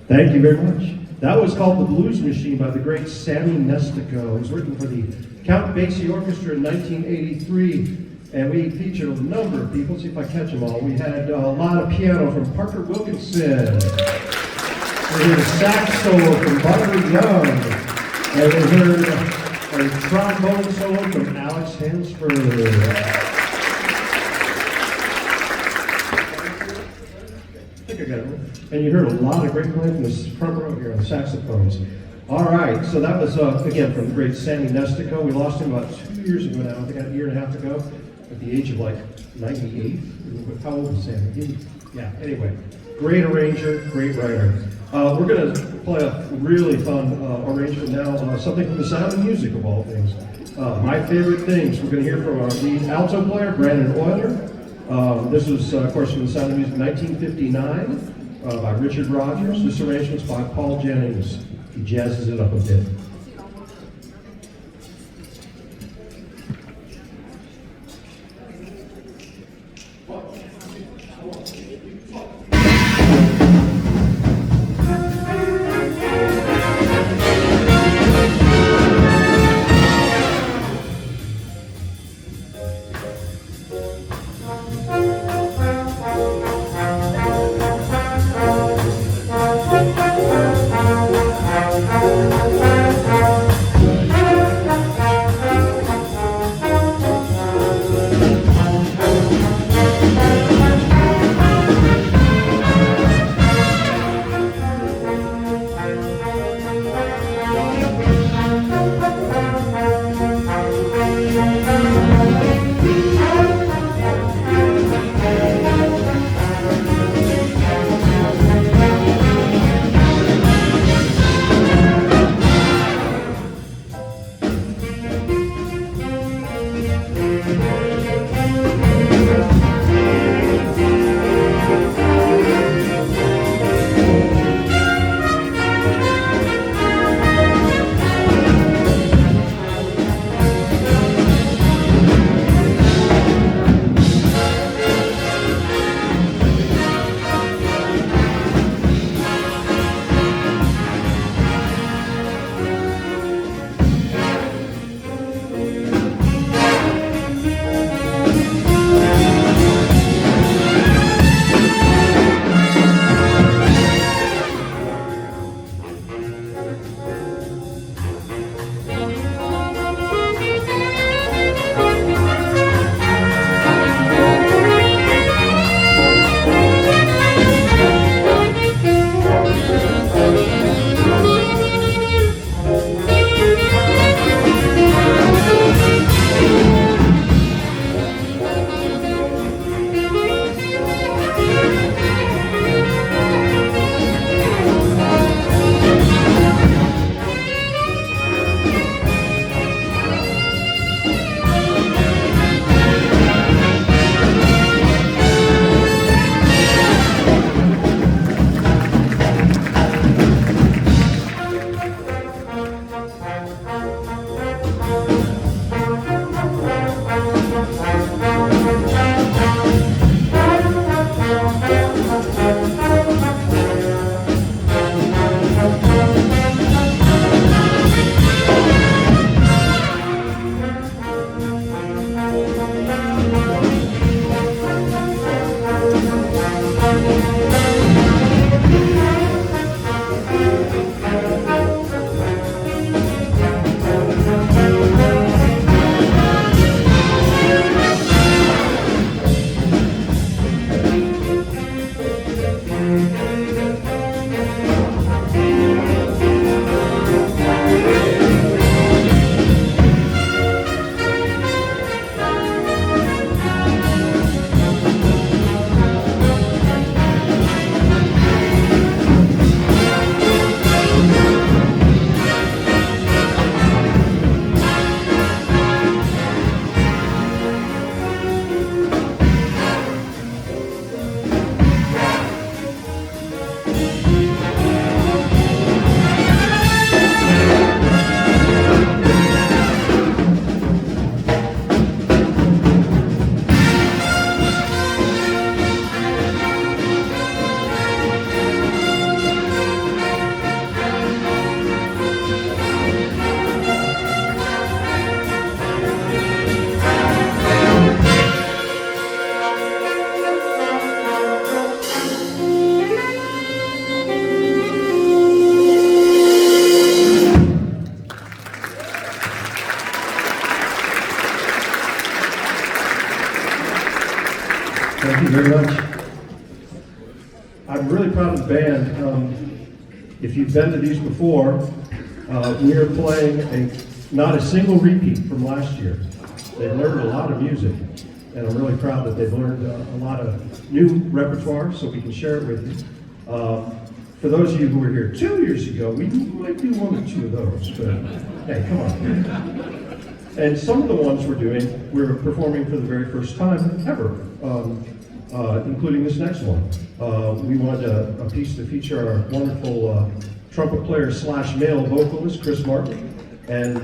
Thank you very much. That was called The Blues Machine by the great Sammy Nestico. It was written for the Count Basie Orchestra in 1983, and we featured a number of people. Let's see if I catch them all. We had a lot of piano from Parker Wilkinson. We heard a sax solo from Buttery Young, and we heard a trombone solo from Alex Hansford. And you heard a lot of great playing from this front row here on the saxophones. All right, so that was, again, from the great Sammy Nestico. We lost him about 2 years ago now, I think a year and a half ago, at the age of like 98. How old was Sammy? Yeah, anyway, great arranger, great writer. We're going to play a really fun arrangement now, something from The Sound of Music, of all things. My favorite things. We're going to hear from our lead alto player, Brandon Euler. This was, of course, from The Sound of Music 1959 by Richard Rodgers. This arrangement's by Paul Jennings. He jazzes it up a bit. Thank you very much. I'm really proud of the band. If you've been to these before, we are playing not a single repeat from last year. They've learned a lot of music, and I'm really proud that they've learned a lot of new repertoire, so we can share it with you. For those of you who were here 2 years ago, we might do one or two of those, but hey, come on. And some of the ones we're performing for the very first time ever, including this next one. We wanted a piece to feature our wonderful trumpet player / male vocalist, Chris Martin. And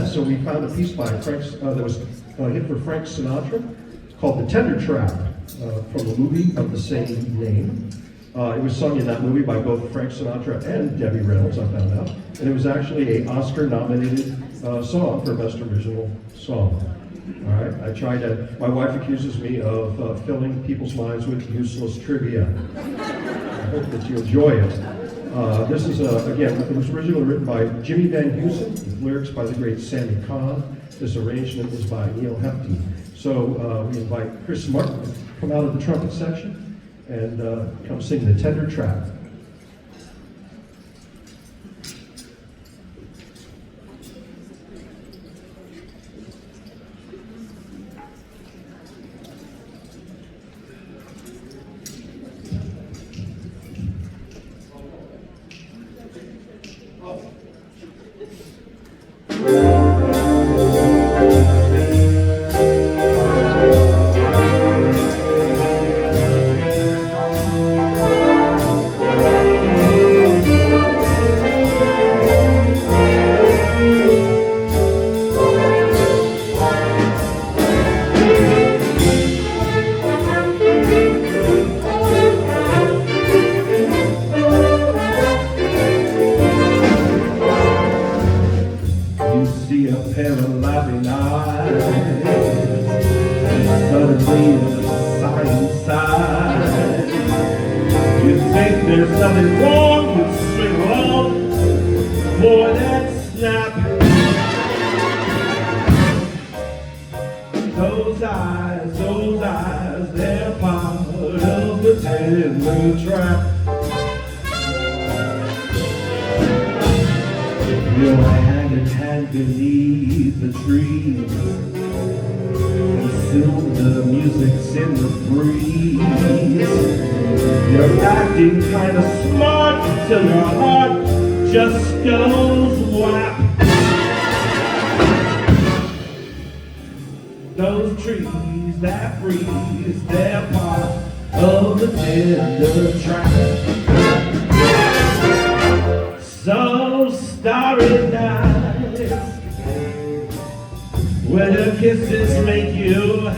so we found a piece by Frank, that was a hit for Frank Sinatra, called The Tender Trap, from the movie of the same name. It was sung in that movie by both Frank Sinatra and Debbie Reynolds, I found out. And it was actually an Oscar-nominated song for Best Original Song. All right, my wife accuses me of filling people's minds with useless trivia. I hope that you enjoy it. This is, again, it was originally written by Jimmy Van Heusen, with lyrics by the great Sammy Cahn. This arrangement is by Neil Hefti. So we invite Chris Martin to come out of the trumpet section and come sing The Tender Trap. There's nothing wrong with string along, boy, that snap. Those eyes, they're part of the tender trap. You're hand beneath the trees, consume the music's in the breeze. You're acting kind of smart till your heart just goes whap. Those trees that breeze, they're part of the tender trap. So starry nights, when her kisses make you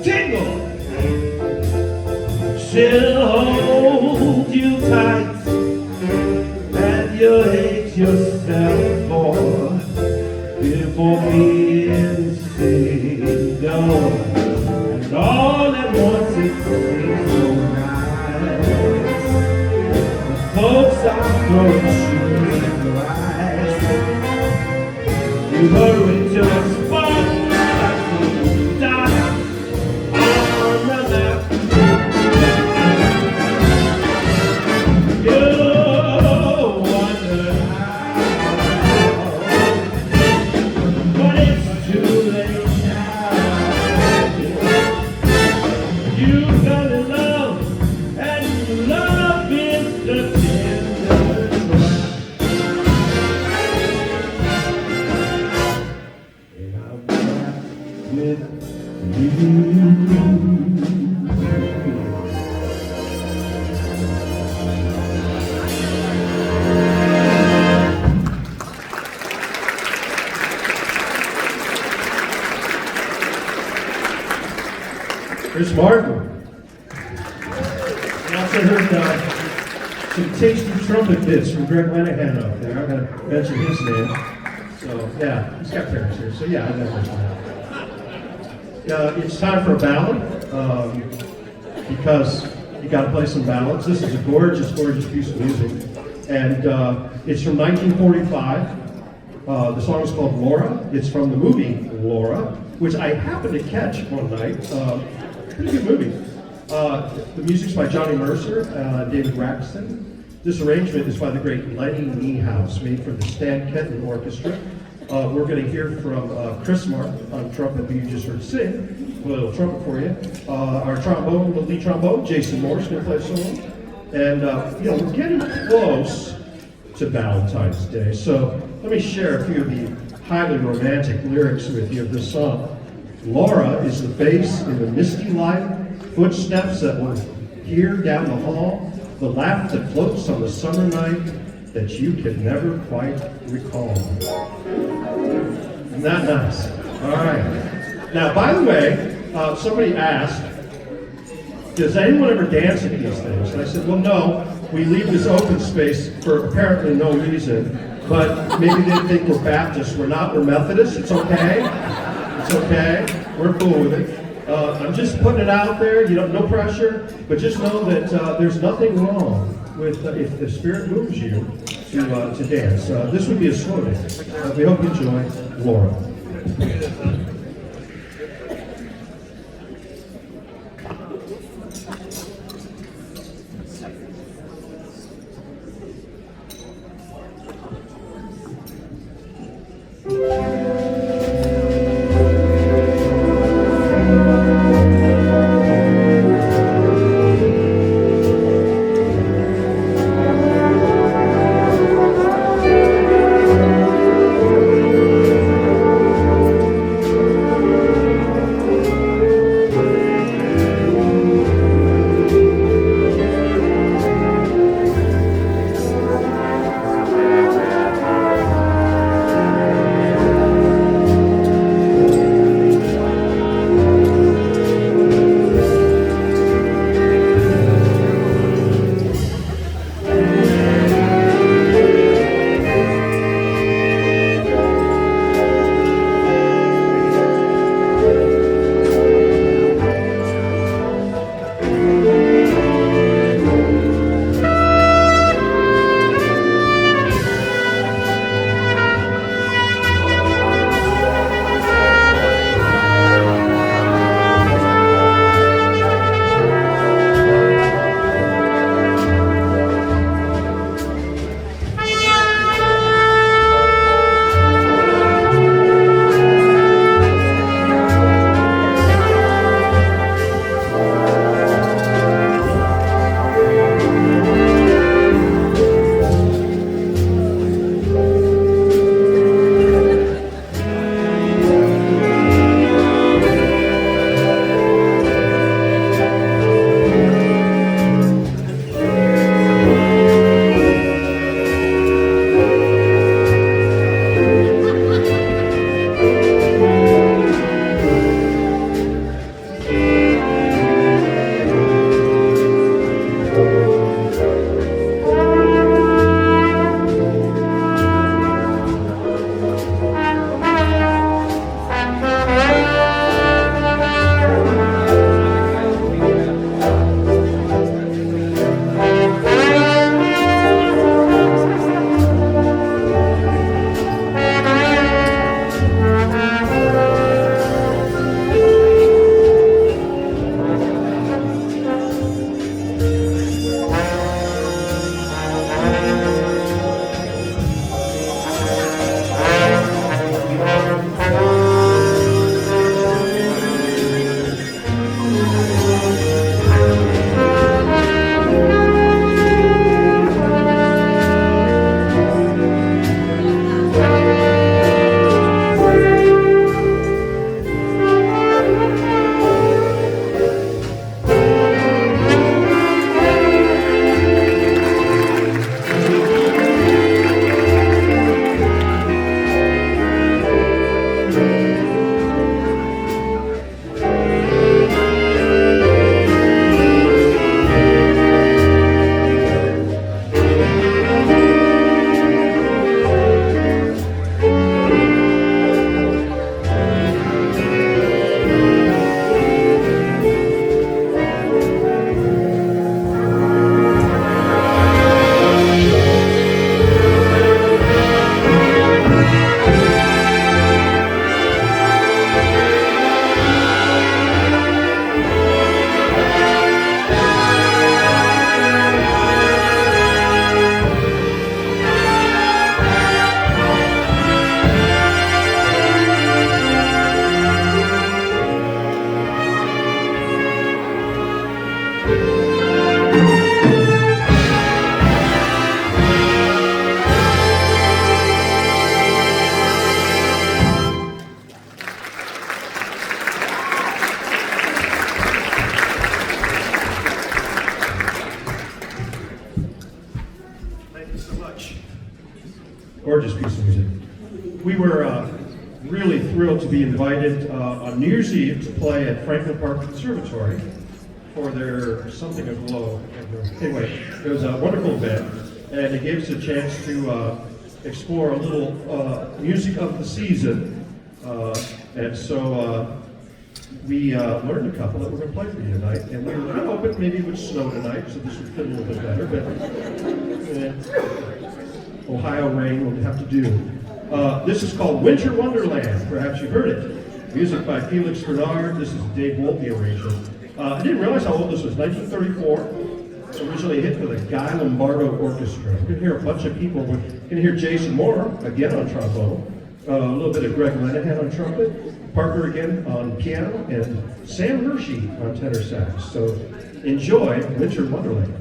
tingle, she'll hold you tight, and you'll hate yourself before being single. And all at once it seems so nice. The folks are throwing shoes in eyes. You hurry to a spot like die on the left. Chris Martin. I also heard some tasty trumpet bits from Greg Lanahan up there. I'm going to mention his name. So, yeah, he's got parents here. So, yeah, I'm going to mention that. It's time for a ballad because you got to play some ballads. This is a gorgeous, gorgeous piece of music. And it's from 1945. The song is called Laura. It's from the movie Laura, which I happened to catch one night. Pretty good movie. The music's by Johnny Mercer, David Raxton. This arrangement is by the great Lenny Niehaus, made for the Stan Kenton Orchestra. We're going to hear from Chris Mark on trumpet, who you just heard sing. A little trumpet for you. Our trombone, the lead trombone, Jason Moore's going to play a solo. And, we're getting close to Valentine's Day. So let me share a few of the highly romantic lyrics with you of this song. Laura is the face in the misty light, footsteps that will hear down the hall, the laugh that floats on the summer night that you can never quite recall. Isn't that nice? All right. Now, by the way, somebody asked, does anyone ever dance at these things? And I said, well, no. We leave this open space for apparently no reason, but maybe they think we're Baptists. We're not. We're Methodists. It's okay. It's okay. We're cool with it. I'm just putting it out there, no pressure, but just know that there's nothing wrong with if the Spirit moves you to dance. This would be a slow dance. We hope you enjoy Laura. really thrilled to be invited on New Year's Eve to play at Franklin Park Conservatory for their Something Aglow. Anyway, it was a wonderful event, and it gave us a chance to explore a little music of the season. And so we learned a couple that we're going to play for you tonight. And we were kind of hoping maybe it would snow tonight, so this would fit a little bit better. But Ohio rain will have to do. This is called Winter Wonderland. Perhaps you've heard it. Music by Felix Bernard. This is Dave Wolpe arrangement. I didn't realize how old this was. 1934. It's originally a hit for the Guy Lombardo Orchestra. You can hear a bunch of people. You can hear Jason Moore again on trombone. A little bit of Greg Lenahan on trumpet. Parker again on piano. And Sam Hershey on tenor sax. So enjoy Winter Wonderland.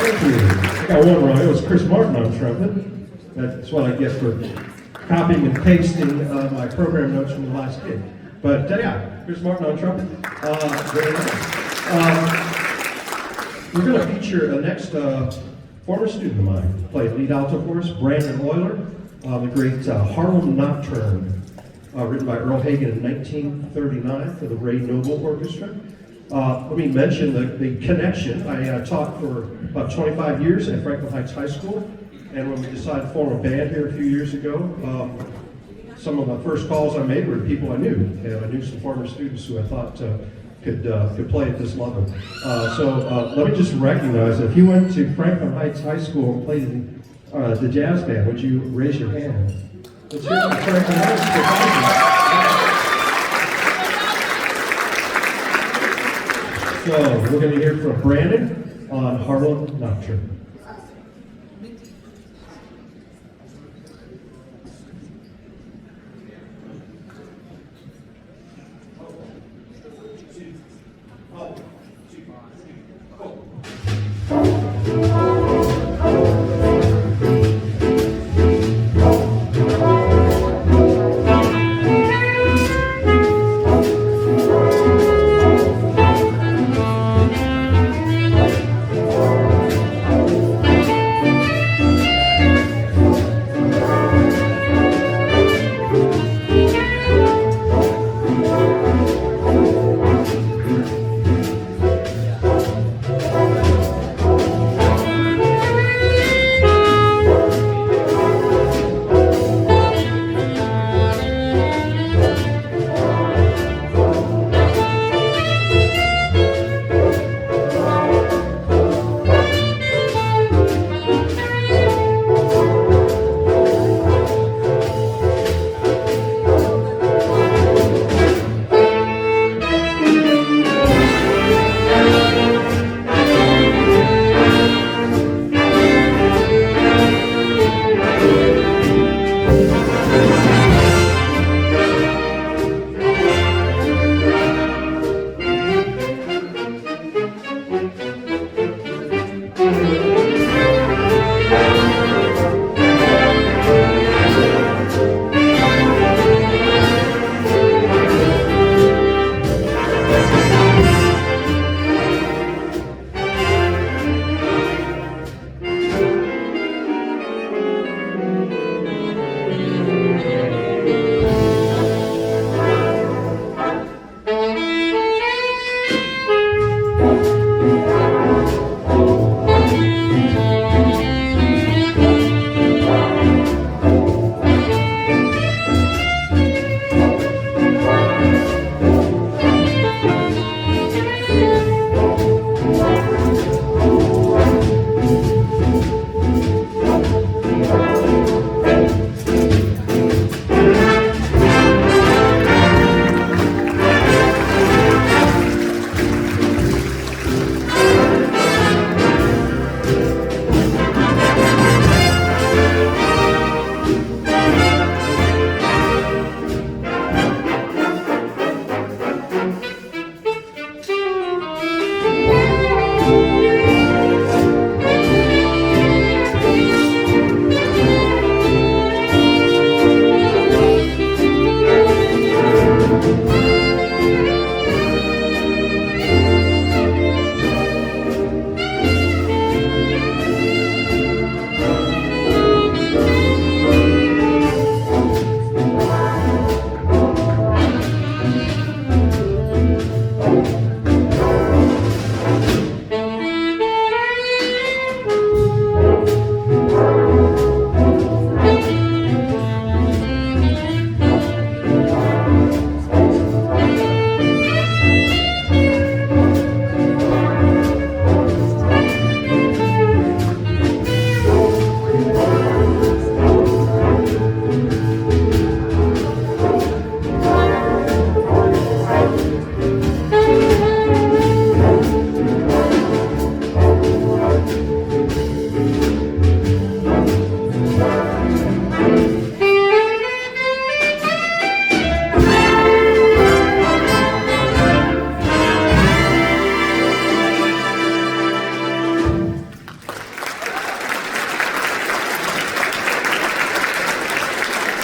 Thank you. I got one wrong. It was Chris Martin on trumpet. That's what I get for copying and pasting my program notes from the last gig. But yeah, Chris Martin on trumpet. Very nice. We're going to feature the next former student of mine, played lead alto for us, Brandon Euler, the great Harlem Nocturne, written by Earl Hagen in 1939 for the Ray Noble Orchestra. Let me mention the connection. I taught for about 25 years at Franklin Heights High School, and when we decided to form a band here a few years ago, some of the first calls I made were to people I knew, and I knew some former students who I thought could play at this level. So let me just recognize that if you went to Franklin Heights High School and played in the jazz band, would you raise your hand? Let's hear it for Franklin Heights. So we're going to hear from Brandon on Harlem Nocturne.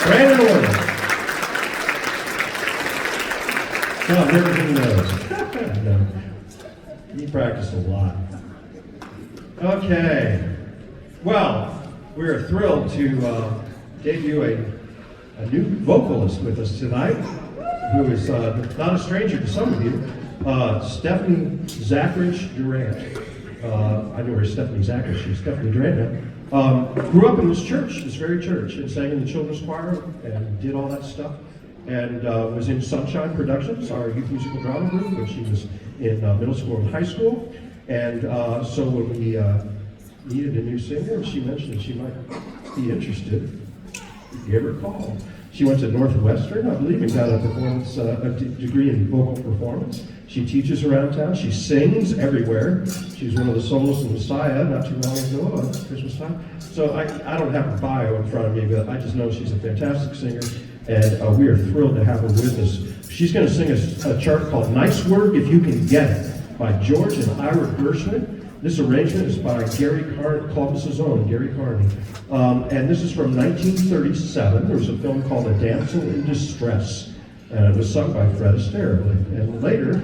Brandon Williams. Oh, everything he knows. No. He practiced a lot. Okay. Well, we're thrilled to debut a new vocalist with us tonight, who is not a stranger to some of you, Stephanie Zachrich Durant. I know where Stephanie Zachrich is, Stephanie Durant now. Grew up in this church, this very church, and sang in the children's choir and did all that stuff. And was in Sunshine Productions, our youth musical drama group, when she was in middle school and high school. And so when we needed a new singer, she mentioned she might be interested. We gave her a call. She went to Northwestern, I believe, and got a performance, degree in vocal performance. She teaches around town. She sings everywhere. She was one of the soloists in Messiah not too long ago at Christmas time. So I don't have a bio in front of me, but I just know she's a fantastic singer, and we are thrilled to have her with us. She's going to sing a chart called Nice Work If You Can Get It by George and Ira Gershwin. This arrangement is by Gary Carney, Columbus's own Gary Carney. And this is from 1937. There was a film called A Damsel in Distress, and it was sung by Fred Astaire. And later,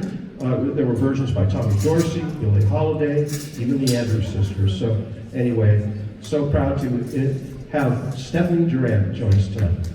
there were versions by Tommy Dorsey, Billie Holiday, even the Andrews Sisters. So anyway, so proud to have Stephanie Durant join us tonight.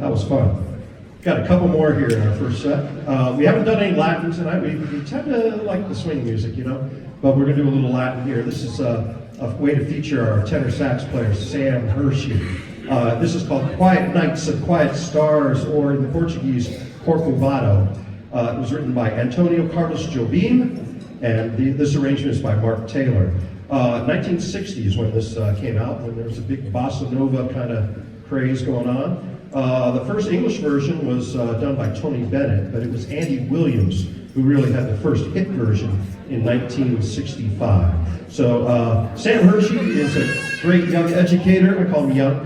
That was fun. Got a couple more here in our first set. We haven't done any Latin tonight. We tend to like the swing music, you know, but we're going to do a little Latin here. This is a way to feature our tenor sax player, Sam Hershey. This is called Quiet Nights of Quiet Stars, or in the Portuguese, Corcovado. It was written by Antonio Carlos Jobim, and this arrangement is by Mark Taylor. 1960 is when this came out, when there was a big bossa nova kind of craze going on. The first English version was done by Tony Bennett, but it was Andy Williams who really had the first hit version in 1965. So Sam Hershey is a great young educator. I call him young.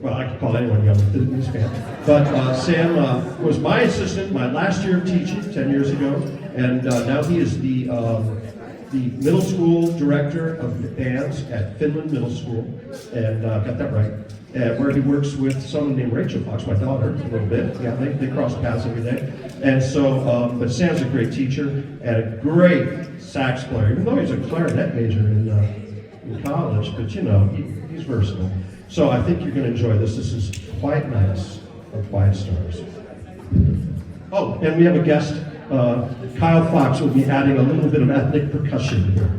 Well, I could call anyone young in this band. But Sam was my assistant my last year of teaching 10 years ago, and now he is the middle school director of bands at Finland Middle School, and got that right. Where he works with someone named Rachel Fox, my daughter, a little bit. Yeah, they cross paths every day. And so, but Sam's a great teacher and a great sax player, even though he's a clarinet major in college, but you know, he's versatile. So I think you're going to enjoy this. This is Quiet Nights of Quiet Stars. Oh, and we have a guest. Kyle Fox will be adding a little bit of ethnic percussion here.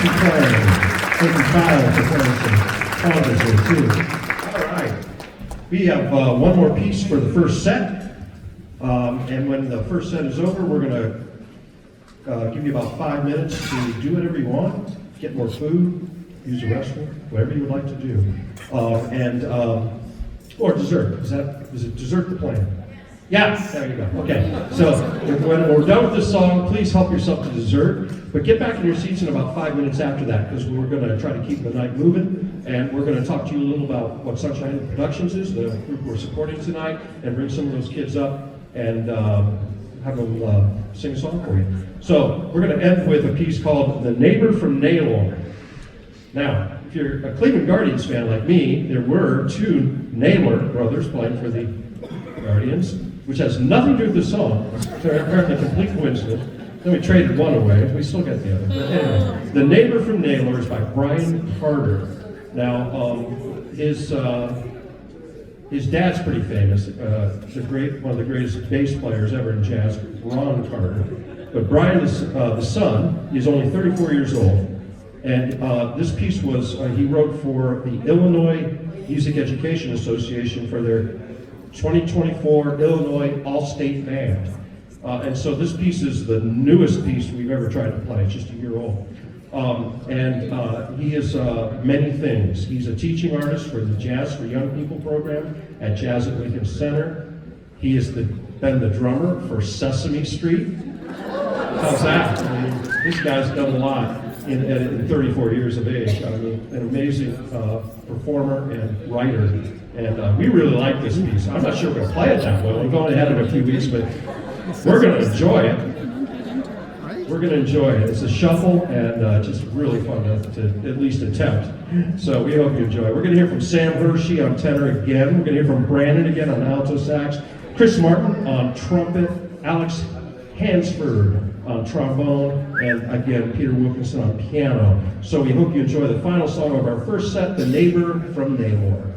be playing. Thank you, Kyle, for playing some songs here, too. All right. We have one more piece for the first set. And when the first set is over, we're going to give you about 5 minutes to do whatever you want. Get more food, use the restroom, whatever you would like to do. Or dessert. Is it dessert the plan? Yes, there you go. Okay, so when we're done with this song, please help yourself to dessert, but get back in your seats in about 5 minutes after that, because we're going to try to keep the night moving, and we're going to talk to you a little about what Sunshine Productions is, the group we're supporting tonight, and bring some of those kids up and have them sing a song for you. So we're going to end with a piece called "The Neighbor from Naylor." Now, if you're a Cleveland Guardians fan like me, there were 2 Naylor brothers playing for the Guardians, which has nothing to do with the song. It's apparently a complete coincidence. Then we traded one away. We still got the other. But anyway, "The Neighbor from Naylor" is by Brian Carter. Now, his dad's pretty famous. One of the greatest bass players ever in jazz, Ron Carter. But Brian is the son. He's only 34 years old. And this piece was, he wrote for the Illinois Music Education Association for their 2024 Illinois All-State Band. And so this piece is the newest piece we've ever tried to play. It's just a year old. He is many things. He's a teaching artist for the Jazz for Young People program at Jazz at Lincoln Center. He has been the drummer for Sesame Street. How's that? I mean, this guy's done a lot in 34 years of age. I mean, an amazing performer and writer. And we really like this piece. I'm not sure we're going to play it that well. We've only had it a few weeks, but we're going to enjoy it. We're going to enjoy it. It's a shuffle and just really fun to at least attempt. So we hope you enjoy it. We're going to hear from Sam Hershey on tenor again. We're going to hear from Brandon again on alto sax, Chris Martin on trumpet, Alex Hansford on trombone, and again, Peter Wilkinson on piano. So we hope you enjoy the final song of our first set, "The Neighbor from Naylor."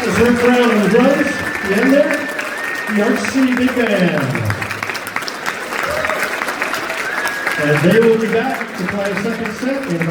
There's Rick Brown on the drums. You in there? The Arch City Big Band. And they will be back to play a second set in about